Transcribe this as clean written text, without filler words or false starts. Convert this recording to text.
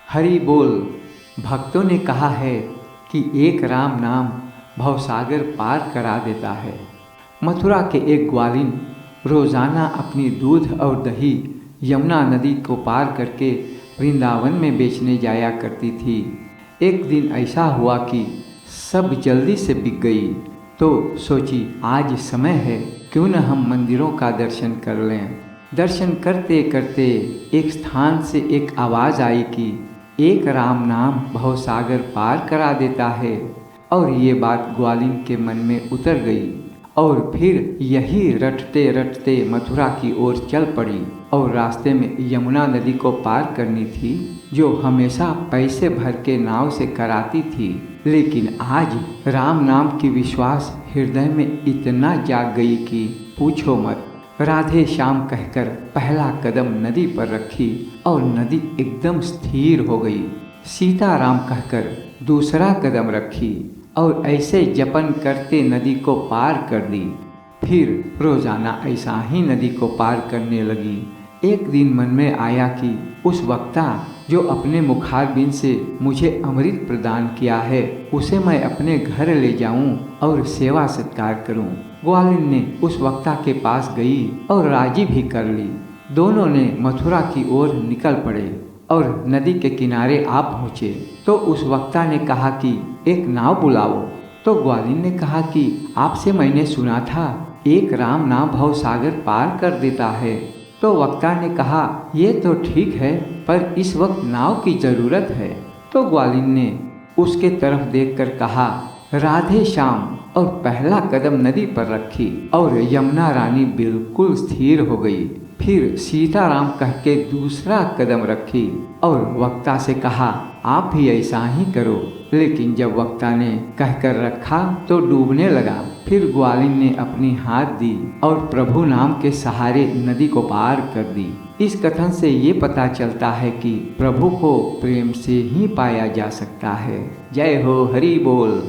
हरि बोल। भक्तों ने कहा है कि एक राम नाम भवसागर पार करा देता है। मथुरा के एक ग्वालिन रोज़ाना अपनी दूध और दही यमुना नदी को पार करके वृंदावन में बेचने जाया करती थी। एक दिन ऐसा हुआ कि सब जल्दी से बिक गई, तो सोची आज समय है, क्यों न हम मंदिरों का दर्शन कर लें। दर्शन करते करते एक स्थान से एक आवाज़ आई कि एक राम नाम भवसागर पार करा देता है। और ये बात ग्वालिन के मन में उतर गई और फिर यही रटते रटते मथुरा की ओर चल पड़ी। और रास्ते में यमुना नदी को पार करनी थी, जो हमेशा पैसे भर के नाव से कराती थी। लेकिन आज राम नाम की विश्वास हृदय में इतना जाग गई कि पूछो मत। राधे श्याम कहकर पहला कदम नदी पर रखी और नदी एकदम स्थिर हो गई। सीताराम कहकर दूसरा कदम रखी और ऐसे जपन करते नदी को पार कर दी। फिर रोजाना ऐसा ही नदी को पार करने लगी। एक दिन मन में आया कि उस वक्ता जो अपने मुखारबिंद से मुझे अमृत प्रदान किया है, उसे मैं अपने घर ले जाऊं और सेवा सत्कार करूं। ग्वालिन ने उस वक्ता के पास गई और राजी भी कर ली। दोनों ने मथुरा की ओर निकल पड़े और नदी के किनारे आ पहुँचे तो उस वक्ता ने कहा कि एक नाव बुलाओ। तो ग्वालिन ने कहा कि आपसे मैंने सुना था एक राम नाम भवसागर पार कर देता है। तो वक्ता ने कहा ये तो ठीक है, पर इस वक्त नाव की ज़रूरत है। तो ग्वालिन ने उसके तरफ देखकर कहा राधे श्याम, और पहला कदम नदी पर रखी और यमुना रानी बिल्कुल स्थिर हो गई। फिर सीताराम कह के दूसरा कदम रखी और वक्ता से कहा आप भी ऐसा ही करो। लेकिन जब वक्ता ने कहकर रखा तो डूबने लगा। फिर ग्वालिन ने अपनी हाथ दी और प्रभु नाम के सहारे नदी को पार कर दी। इस कथन से ये पता चलता है कि प्रभु को प्रेम से ही पाया जा सकता है। जय हो, हरि बोल।